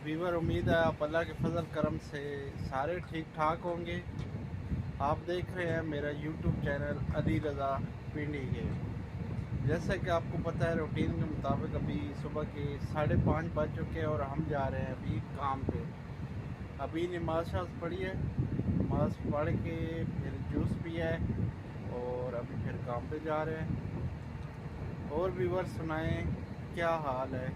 Weaver, उम्मीद है आप अल्लाह के फजल करम से सारे ठीक ठाक होंगे। आप देख रहे हैं मेरा यूट्यूब चैनल अली रज़ा पिंडी के। जैसा कि आपको पता है, रूटीन के मुताबिक अभी सुबह के 5:30 बज चुके हैं और हम जा रहे हैं अभी काम पे। अभी नमाज शाज पढ़ी है, नमाज पढ़ के फिर जूस पिया है और अभी फिर काम पे जा रहे हैं। और वीवर सुनाएं, क्या हाल है?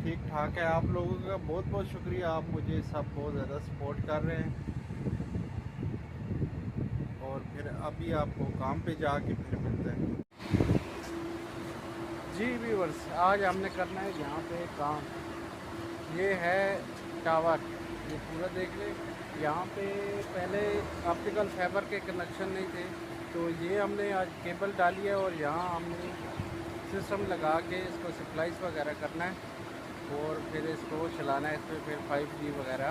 ठीक ठाक है। आप लोगों का बहुत बहुत शुक्रिया, आप मुझे सब बहुत ज़्यादा सपोर्ट कर रहे हैं। और फिर अभी आपको काम पे जाके फिर मिलते हैं। जी व्यूअर्स, आज हमने करना है यहाँ पे काम। ये है टावर, ये पूरा देख ले। यहाँ पे पहले ऑप्टिकल फाइबर के कनेक्शन नहीं थे, तो ये हमने आज केबल डाली है और यहाँ हमने सिस्टम लगा के इसको सप्लाईज वगैरह करना है और फिर इसको चलाना है। इस पर फिर 5G वगैरह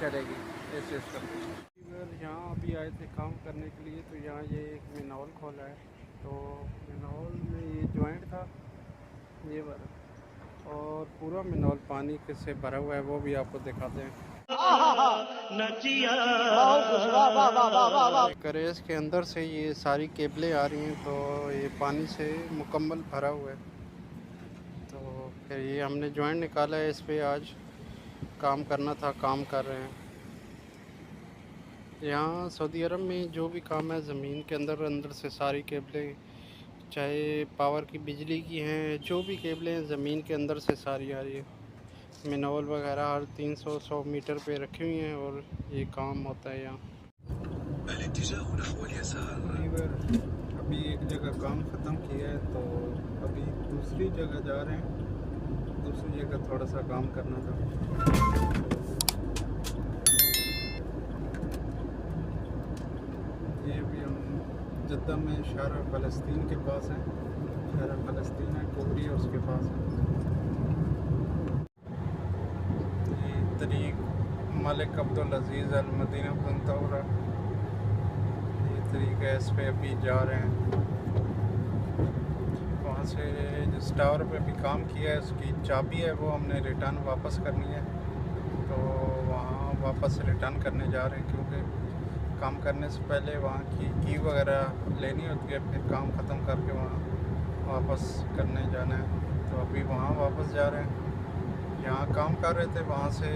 चलेगी इस सिस्टम पर। यहाँ अभी आए थे काम करने के लिए, तो यहाँ ये एक मिनॉल खोला है। तो मिनॉल में ये जॉइंट था ये वाला, और पूरा मिनॉल पानी से भरा हुआ है, वो भी आपको दिखाते हैं। करेज के अंदर से ये सारी केबलें आ रही हैं, तो ये पानी से मुकम्मल भरा हुआ है। तो फिर ये हमने जॉइंट निकाला है, इस पे आज काम करना था, काम कर रहे हैं। यहाँ सऊदी अरब में जो भी काम है ज़मीन के अंदर से सारी केबलें, चाहे पावर की, बिजली की हैं, जो भी केबलें हैं ज़मीन के अंदर से सारी आ रही है। मिनोल वगैरह हर 300 मीटर पे रखी हुई हैं और ये काम होता है यहाँ। अभी एक जगह काम ख़त्म किया है, तो अभी दूसरी जगह जा रहे हैं। दूसरी जगह थोड़ा सा काम करना था। ये भी हम जद्दा में शहर फ़लस्तीन के पास है। शहर फ़लस्तीन है, कोबरी है, उसके पास है। ये तरीक मलिक अब्दुल अज़ीज़ अल मदीना मुनव्वरा, ये तरीक है, इस पे अभी जा रहे हैं। वहाँ से जिस टावर पे भी काम किया है उसकी चाबी है, वो हमने रिटर्न वापस करनी है। तो वहाँ वापस रिटर्न करने जा रहे हैं, क्योंकि काम करने से पहले वहाँ की वगैरह लेनी होती है, फिर काम ख़त्म करके वहाँ वापस करने जाना है। तो अभी वहाँ वापस जा रहे हैं। यहाँ काम कर रहे थे, वहाँ से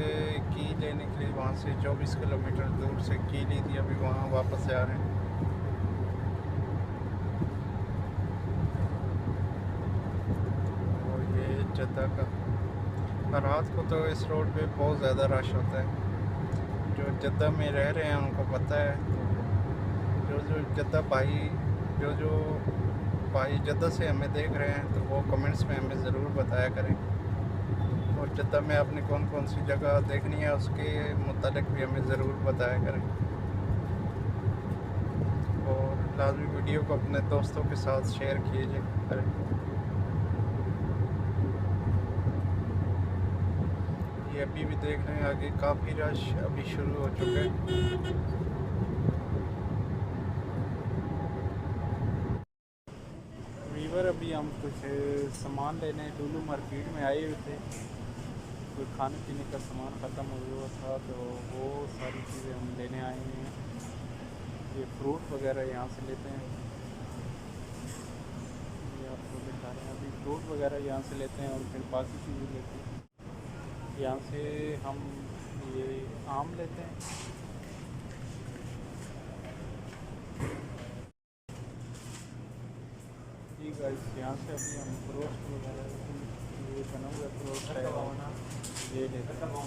की लेने के लिए वहाँ से 24 किलोमीटर दूर से की ली थी, अभी वहाँ वापस जा रहे हैं। और ये जद्दा का रात को तो इस रोड पे बहुत ज़्यादा रश होता है। जो जद्दा में रह रहे हैं उनको पता है। जो जद्दा भाई जो भाई जद्दा से हमें देख रहे हैं, तो वो कमेंट्स में हमें ज़रूर बताया करें। और जद्दा में आपने कौन कौन सी जगह देखनी है उसके मुतालिक भी हमें ज़रूर बताया करें। और लाजमी वीडियो को अपने दोस्तों के साथ शेयर कीजिए करें। ये अभी भी देख रहे हैं, आगे काफ़ी रश अभी शुरू हो चुके हैं। वीवर, अभी हम कुछ सामान लेने लुलु मार्केट में आए हुए थे। कोई खाने पीने का सामान ख़त्म हो गया था, तो वो सारी चीज़ें हम लेने आए हैं। ये फ्रूट वगैरह यहाँ से लेते हैं, ये आपको दिखा रहे हैं। अभी फ्रूट वगैरह यहाँ से लेते हैं और फिर बाकी चीज़ें लेते हैं। यहाँ से हम ये आम लेते हैं, जी गाइस। यहाँ से अभी हम फ्रूट वगैरह, ये बना हुआ फ्रूट है, ये लेते हैं। तो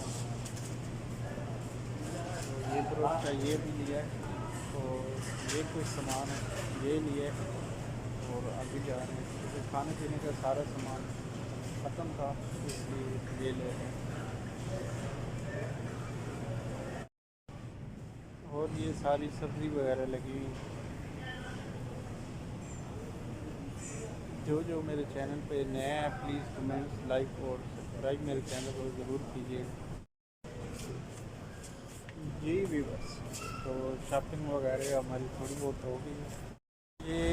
ये फ्रूट का ये भी लिया है, और ये कुछ सामान है ये लिए, और अभी जा रहे हैं क्योंकि खाने पीने का सारा सामान ख़त्म था, इसलिए ये ले रहे हैं। और ये सारी सब्ज़ी वगैरह लगी हुई। जो मेरे चैनल पे नया है, प्लीज़ कमेंट्स, लाइक और सब्सक्राइब मेरे चैनल को ज़रूर कीजिएगा। जी व्यूअर्स, तो शॉपिंग वगैरह हमारी थोड़ी बहुत हो गई है। ये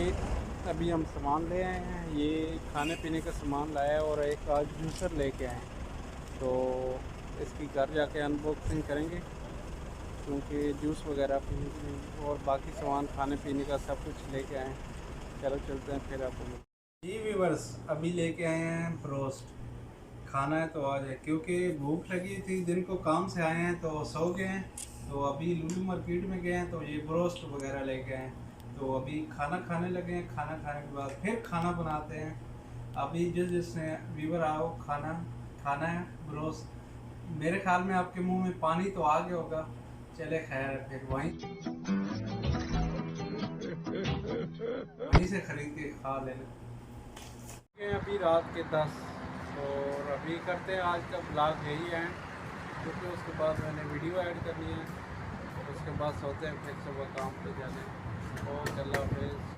अभी हम सामान ले आए हैं, ये खाने पीने का सामान लाया है, और एक आज जूसर लेके आए हैं। तो इसकी घर जाके अनबॉक्सिंग करेंगे, क्योंकि जूस वगैरह पीने और बाकी सामान खाने पीने का सब कुछ लेके आए हैं। चलो चलते हैं फिर आपको। जी व्यूअर्स, अभी लेके आए हैं ब्रोस्ट। खाना है तो आ जाए, क्योंकि भूख लगी थी, दिन को काम से आए हैं तो सो गए हैं। तो अभी लुलु मार्केट में गए हैं तो ये ब्रोस्ट वगैरह लेके आए हैं। तो अभी खाना खाने लगे हैं, खाना खाने के बाद फिर खाना बनाते हैं। अभी जिसने व्यूअर आओ खाना खाना है ब्रोस्ट, मेरे ख्याल में आपके मुंह में पानी तो आ गया होगा। चले खैर फिर वहीं से खरीद के खा लेना। अभी रात के 10 और अभी करते हैं आज का ब्लॉग यही है, क्योंकि उसके बाद मैंने वीडियो ऐड करनी है और उसके बाद सोते हैं फिर सुबह काम पे जाने। और अल्लाह हाफ़िज़।